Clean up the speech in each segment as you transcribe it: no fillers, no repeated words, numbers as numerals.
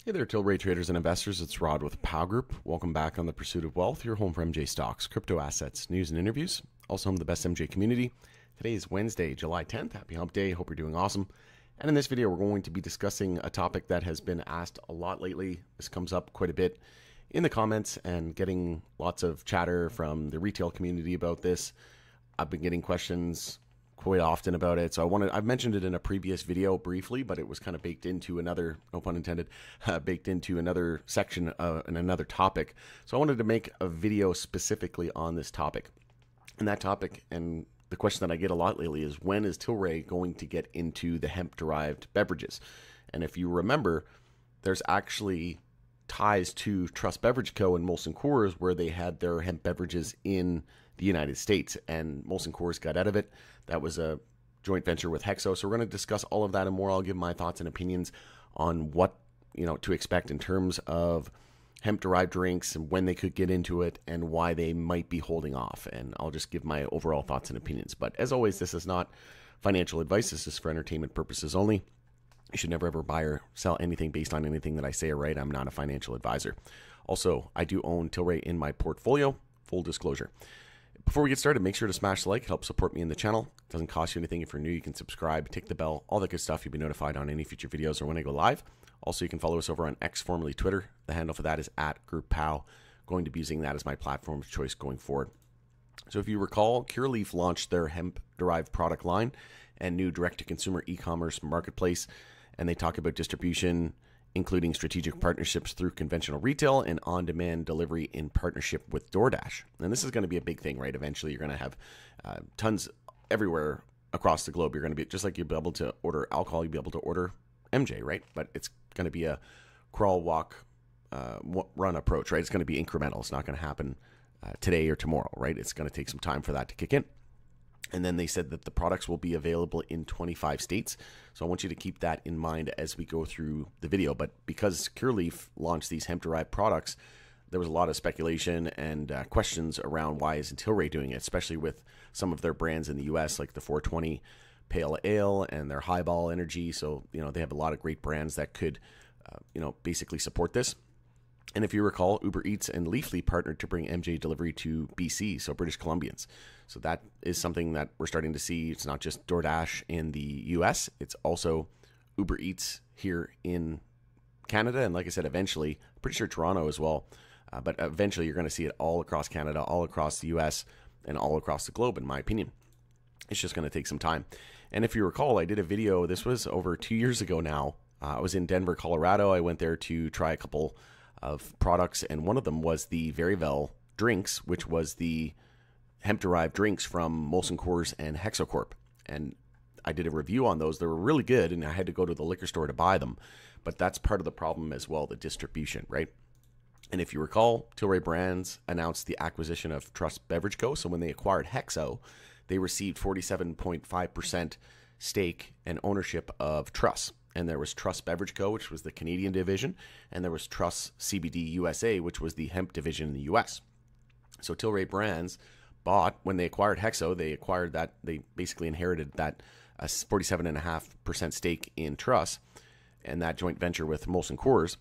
Hey there, Tilray traders and investors. It's Rod with Pow Group. Welcome back on The Pursuit of Wealth, your home for MJ stocks, crypto assets, news, and interviews. Also home to the best MJ community. Today is Wednesday, July 10th. Happy Hump Day. Hope you're doing awesome. And in this video, we're going to be discussing a topic that has been asked a lot lately. This comes up quite a bit in the comments and getting lots of chatter from the retail community about this. I've been getting questions quite often about it. So I've mentioned it in a previous video briefly, but it was kind of baked into another, no pun intended, baked into another section and another topic. So I wanted to make a video specifically on this topic. And that topic and the question that I get a lot lately is, when is Tilray going to get into the hemp-derived beverages? And if you remember, there's actually ties to Truss Beverage Co. and Molson Coors, where they had their hemp beverages in the United States, and Molson Coors got out of it. That was a joint venture with Hexo. So we're going to discuss all of that and more. I'll give my thoughts and opinions on what to expect in terms of hemp-derived drinks and when they could get into it and why they might be holding off. And I'll just give my overall thoughts and opinions. But as always, this is not financial advice. This is for entertainment purposes only. You should never ever buy or sell anything based on anything that I say or write. I'm not a financial advisor. Also, I do own Tilray in my portfolio. Full disclosure. Before we get started, make sure to smash the like. It helps support me in the channel. It doesn't cost you anything. If you're new, you can subscribe, tick the bell, all that good stuff. You'll be notified on any future videos or when I go live. Also, you can follow us over on X, formerly Twitter. The handle for that is @GroupPow. Going to be using that as my platform of choice going forward. So if you recall, Curaleaf launched their hemp-derived product line and new direct-to-consumer e-commerce marketplace. And they talk about distribution, including strategic partnerships through conventional retail and on-demand delivery in partnership with DoorDash. And this is going to be a big thing, right? Eventually, you're going to have tons everywhere across the globe. You're going to be, just like you'll be able to order alcohol, you'll be able to order MJ, right? But it's going to be a crawl, walk, run approach, right? It's going to be incremental. It's not going to happen today or tomorrow, right? It's going to take some time for that to kick in. And then they said that the products will be available in 25 states. So I want you to keep that in mind as we go through the video. But because Curaleaf launched these hemp-derived products, there was a lot of speculation and questions around why isn't Tilray doing it, especially with some of their brands in the U.S., like the 420 Pale Ale and their Highball Energy. So, they have a lot of great brands that could, basically support this. And if you recall, Uber Eats and Leafly partnered to bring MJ delivery to BC, so British Columbians. So that is something that we're starting to see. It's not just DoorDash in the US, it's also Uber Eats here in Canada. And like I said, eventually, I'm pretty sure Toronto as well. But eventually you're going to see it all across Canada, all across the US, and all across the globe, in my opinion. It's just going to take some time. And if you recall, I did a video, this was over 2 years ago now. I was in Denver, Colorado. I went there to try a couple of products, and one of them was the Veryvel drinks, which was the hemp-derived drinks from Molson Coors and Hexocorp. And I did a review on those. They were really good, and I had to go to the liquor store to buy them. But that's part of the problem as well, the distribution, right? And if you recall, Tilray Brands announced the acquisition of Truss Beverage Co. So when they acquired Hexo, they received 47.5% stake and ownership of Truss. And there was Truss Beverage Co., which was the Canadian division, and there was Truss CBD USA, which was the hemp division in the US. So Tilray Brands bought, when they acquired Hexo, they basically inherited that 47.5% stake in Truss and that joint venture with Molson Coors.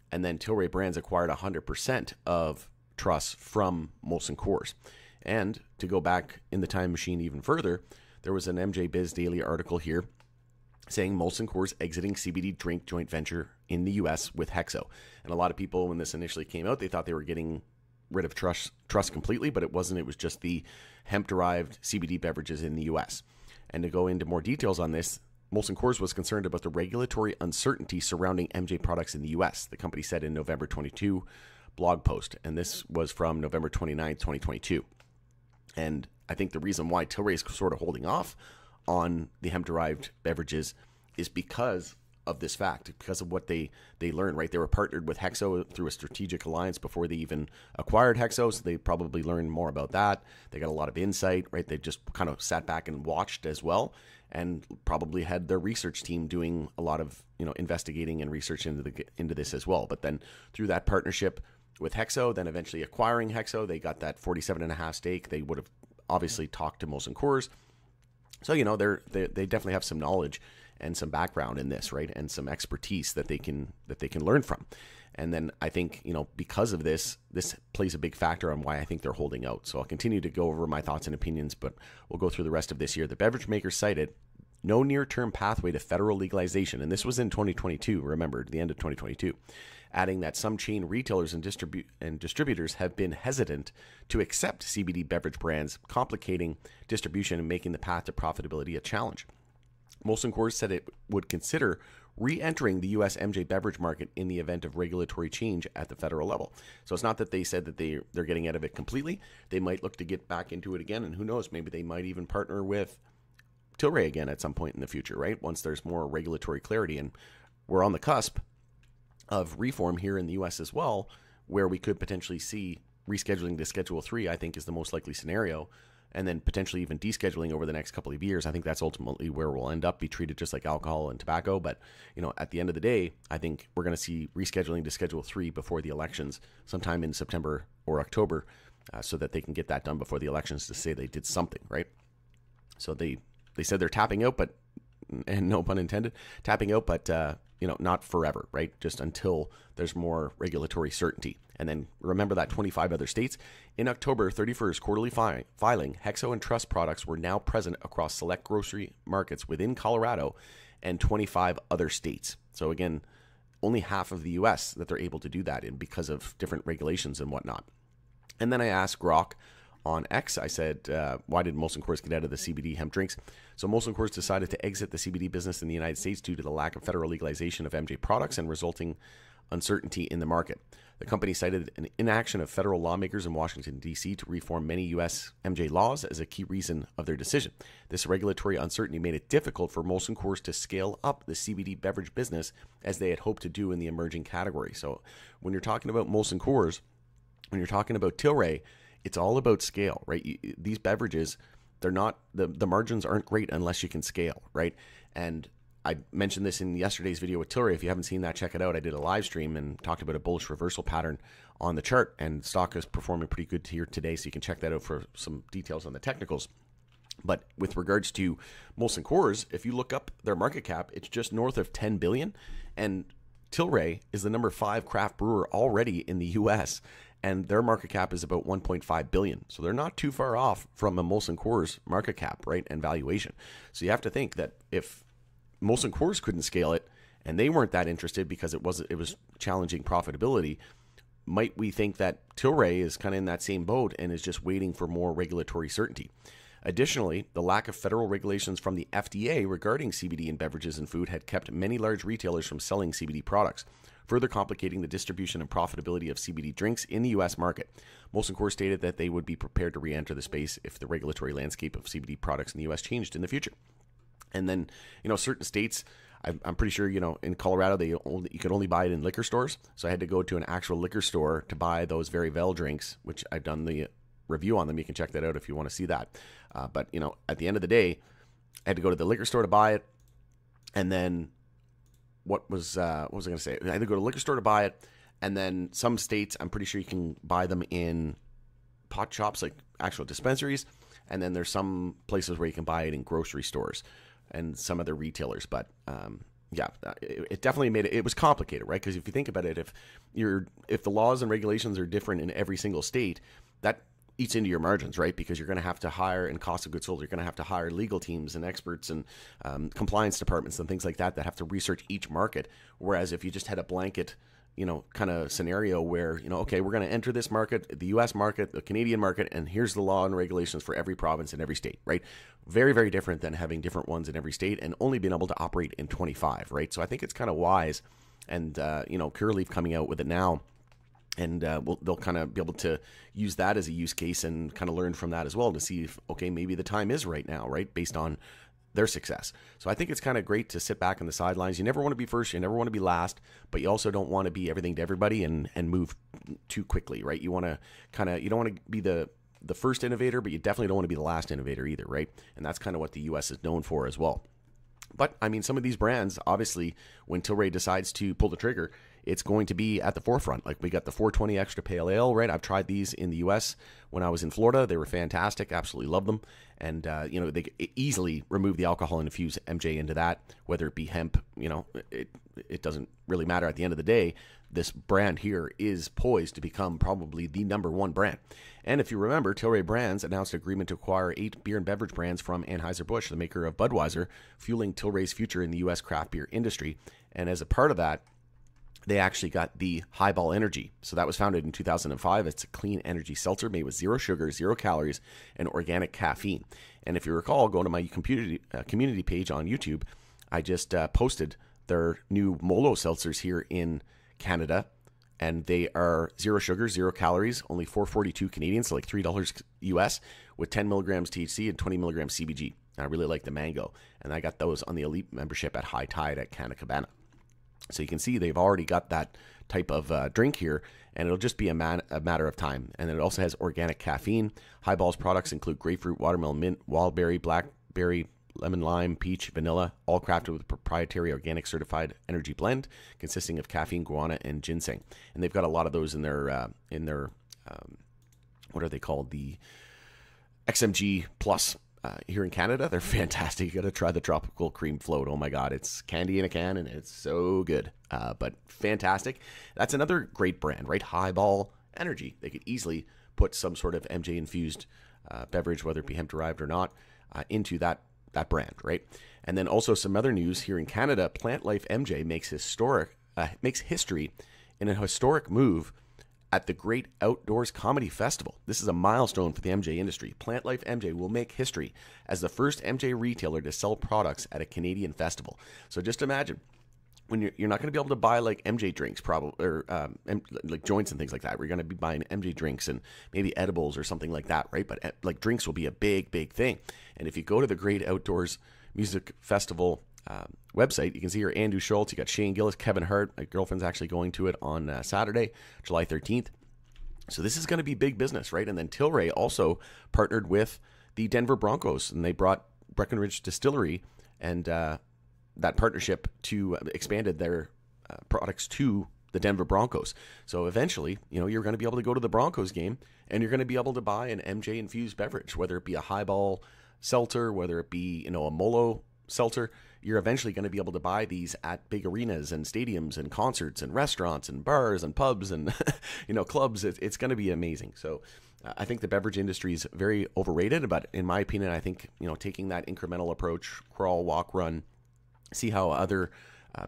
And then Tilray Brands acquired 100% of Truss from Molson Coors. And to go back in the time machine even further, there was an MJ Biz Daily article here saying Molson Coors exiting CBD drink joint venture in the U.S. with Hexo. And a lot of people, when this initially came out, they thought they were getting rid of Truss completely, but it wasn't. It was just the hemp-derived CBD beverages in the U.S. And to go into more details on this, Molson Coors was concerned about the regulatory uncertainty surrounding MJ products in the U.S., the company said in November 22 blog post. And this was from November 29, 2022. And I think the reason why Tilray is sort of holding off on the hemp-derived beverages is because of this fact, because of what they learned, right? They were partnered with Hexo through a strategic alliance before they even acquired Hexo, so they probably learned more about that. They got a lot of insight, right? They just kind of sat back and watched as well, and probably had their research team doing a lot of investigating and research into this as well. But then through that partnership with Hexo, then eventually acquiring Hexo, they got that 47.5 stake. They would have obviously talked to Molson Coors. So, they definitely have some knowledge and some background in this, right? And some expertise that they can learn from. And then I think, because of this plays a big factor on why I think they're holding out. So I'll continue to go over my thoughts and opinions, but we'll go through the rest of this year. The beverage makers cited no near-term pathway to federal legalization. And this was in 2022, remember, the end of 2022, adding that some chain retailers and distributors have been hesitant to accept CBD beverage brands, complicating distribution and making the path to profitability a challenge. Molson Coors said it would consider re-entering the U.S. MJ beverage market in the event of regulatory change at the federal level. So it's not that they said that they're getting out of it completely. They might look to get back into it again, and who knows, maybe they might even partner with Tilray again at some point in the future, right? Once there's more regulatory clarity, and we're on the cusp of reform here in the U.S. as well, where we could potentially see rescheduling to Schedule 3, I think is the most likely scenario, and then potentially even descheduling over the next couple of years. I think that's ultimately where we'll end up, be treated just like alcohol and tobacco. But, at the end of the day, I think we're going to see rescheduling to Schedule 3 before the elections sometime in September or October, so that they can get that done before the elections to say they did something, right? So they said they're tapping out, but, and no pun intended, tapping out, but, not forever, right? Just until there's more regulatory certainty. And then remember that 25 other states. In October 31st quarterly filing, Hexo and Trust products were now present across select grocery markets within Colorado and 25 other states. So again, only half of the U.S. that they're able to do that in because of different regulations and whatnot. And then I asked Grok on X, I said, why did Molson Coors get out of the CBD hemp drinks? So Molson Coors decided to exit the CBD business in the United States due to the lack of federal legalization of MJ products and resulting uncertainty in the market. The company cited an inaction of federal lawmakers in Washington, D.C. to reform many U.S. MJ laws as a key reason of their decision. This regulatory uncertainty made it difficult for Molson Coors to scale up the CBD beverage business as they had hoped to do in the emerging category. So when you're talking about Molson Coors, when you're talking about Tilray, it's all about scale, right? These beverages, they're not, the margins aren't great unless you can scale, right? And I mentioned this in yesterday's video with Tlry. If you haven't seen that, check it out. I did a live stream and talked about a bullish reversal pattern on the chart, and stock is performing pretty good here today, so you can check that out for some details on the technicals. But with regards to Molson Coors, if you look up their market cap, it's just north of 10 billion, and Tilray is the number 5 craft brewer already in the U.S., and their market cap is about 1.5 billion. So they're not too far off from a Molson Coors market cap, right, and valuation. So you have to think that if Molson Coors couldn't scale it and they weren't that interested because it was challenging profitability, might we think that Tilray is kind of in that same boat and is just waiting for more regulatory certainty? Additionally, the lack of federal regulations from the FDA regarding CBD in beverages and food had kept many large retailers from selling CBD products, further complicating the distribution and profitability of CBD drinks in the U.S. market. Molson Coors stated that they would be prepared to re-enter the space if the regulatory landscape of CBD products in the U.S. changed in the future. And then, certain states, I'm pretty sure, in Colorado, you could only buy it in liquor stores. So I had to go to an actual liquor store to buy those Very Well drinks, which I've done the review on them. You can check that out if you want to see that. But, at the end of the day, I had to go to the liquor store to buy it. And then what was I going to say? I had to go to the liquor store to buy it. And then some states, I'm pretty sure you can buy them in pot shops, like actual dispensaries. And then there's some places where you can buy it in grocery stores and some other retailers. But it definitely made it was complicated, right? Because if you think about it, if the laws and regulations are different in every single state, that eats into your margins, right? Because you're going to have to hire, in cost of goods sold, you're going to have to hire legal teams and experts and compliance departments and things like that have to research each market. Whereas if you just had a blanket, kind of scenario where, okay, we're going to enter this market, the U.S. market, the Canadian market, and here's the law and regulations for every province and every state, right? Very, very different than having different ones in every state and only being able to operate in 25, right? So I think it's kind of wise, and, Curaleaf coming out with it now, and they'll kind of be able to use that as a use case and kind of learn from that as well to see if, okay, maybe the time is right now, right, based on their success. So I think it's kind of great to sit back on the sidelines. You never want to be first, you never want to be last, but you also don't want to be everything to everybody and move too quickly, right? You want to you don't want to be the first innovator, but you definitely don't want to be the last innovator either, right? And that's kind of what the U.S. is known for as well. But, some of these brands, obviously, when Tilray decides to pull the trigger, it's going to be at the forefront. Like we got the 420 Extra Pale Ale, right? I've tried these in the U.S. when I was in Florida. They were fantastic. Absolutely love them. And, they easily remove the alcohol and infuse MJ into that, whether it be hemp. It doesn't really matter at the end of the day. This brand here is poised to become probably the #1 brand. And if you remember, Tilray Brands announced an agreement to acquire 8 beer and beverage brands from Anheuser-Busch, the maker of Budweiser, fueling Tilray's future in the U.S. craft beer industry. And as a part of that, they actually got the Highball Energy. So that was founded in 2005. It's a clean energy seltzer made with 0 sugar, 0 calories, and organic caffeine. And if you recall, go to my community page on YouTube. I just posted their new Molo seltzers here in Canada, and they are 0 sugar, 0 calories, only $4.42 Canadian, so like $3 US, with 10 milligrams THC and 20 milligrams CBG. I really like the mango, and I got those on the elite membership at High Tide at Canna Cabana. So you can see they've already got that type of drink here, and it'll just be a matter of time. And then it also has organic caffeine. Highball's products include grapefruit, watermelon, mint, wildberry, blackberry, lemon, lime, peach, vanilla, all crafted with a proprietary organic certified energy blend consisting of caffeine, guarana, and ginseng. And they've got a lot of those in their what are they called? The XMG Plus. Here in Canada, they're fantastic. You got to try the tropical cream float. Oh my God, it's candy in a can, and it's so good. But fantastic. That's another great brand, right? Highball Energy. They could easily put some sort of MJ infused beverage, whether it be hemp derived or not, into that brand, right? And then also some other news here in Canada. Plant Life MJ makes history in a historic move at the Great Outdoors Comedy Festival. This is a milestone for the MJ industry. Plant Life MJ will make history as the first MJ retailer to sell products at a Canadian festival. So just imagine, when you're not going to be able to buy like MJ drinks, probably, or like joints and things like that. We're going to be buying MJ drinks and maybe edibles or something like that, right? But like drinks will be a big, big thing. And if you go to the Great Outdoors Music Festival website, you can see here Andrew Schultz, you got Shane Gillis, Kevin Hart. My girlfriend's actually going to it on Saturday, July 13th. So this is going to be big business, right? And then Tilray also partnered with the Denver Broncos, and they brought Breckenridge Distillery and that partnership to expanded their products to the Denver Broncos. So eventually, you're going to be able to go to the Broncos game, and you're going to be able to buy an MJ infused beverage, whether it be a Highball seltzer, whether it be a Molo seltzer. You're eventually going to be able to buy these at big arenas and stadiums and concerts and restaurants and bars and pubs and clubs. It's going to be amazing. So I think the beverage industry is very overrated, but in my opinion, I think taking that incremental approach, crawl, walk, run, see how other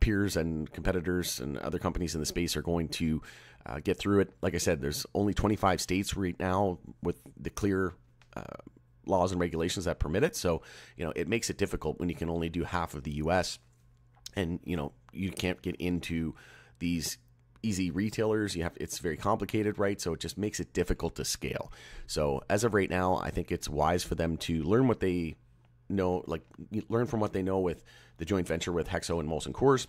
peers and competitors and other companies in the space are going to get through it. Like I said, there's only 25 states right now with the clear laws and regulations that permit it. So, it makes it difficult when you can only do half of the U.S. and, you can't get into these easy retailers. It's very complicated, right? So it just makes it difficult to scale. So as of right now, I think it's wise for them to learn what they know, learn from what they know with the joint venture with Hexo and Molson Coors.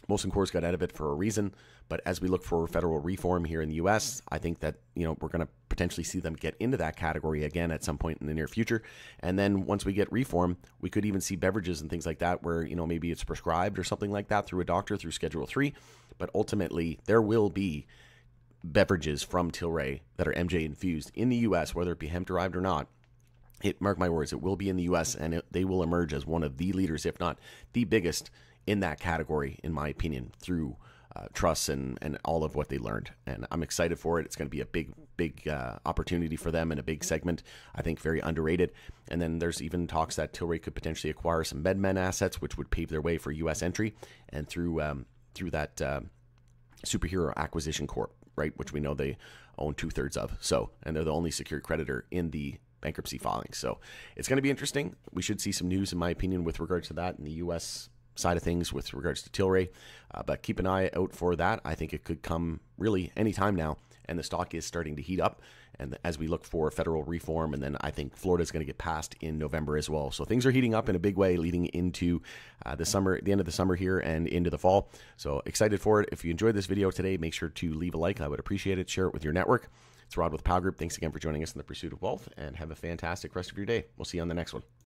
Molson Coors got out of it for a reason, but as we look for federal reform here in the U.S., I think that we're going to potentially see them get into that category again at some point in the near future. And then once we get reform, we could even see beverages and things like that where maybe it's prescribed or something like that through a doctor through Schedule 3. But ultimately, there will be beverages from Tilray that are MJ infused in the U.S., whether it be hemp derived or not. Mark my words, it will be in the U.S. and they will emerge as one of the leaders, if not the biggest, in that category, in my opinion, through trust and all of what they learned. And I'm excited for it. It's going to be a big opportunity for them and a big segment, I think very underrated. And then there's even talks that Tilray could potentially acquire some MedMen assets, which would pave their way for U.S. entry, and through that Superhero Acquisition Corp, right, which we know they own 2/3 of. So, and they're the only secured creditor in the bankruptcy filing. So it's going to be interesting. We should see some news, in my opinion, with regards to that in the U.S. side of things with regards to Tilray, but keep an eye out for that. I think it could come really anytime now, and the stock is starting to heat up, and as we look for federal reform, and then I think Florida is going to get passed in November as well. So things are heating up in a big way leading into the summer, the end of the summer here and into the fall. So excited for it. If you enjoyed this video today, make sure to leave a like. I would appreciate it. Share it with your network. It's Rod with Pow Group. Thanks again for joining us in the pursuit of wealth, and have a fantastic rest of your day. We'll see you on the next one.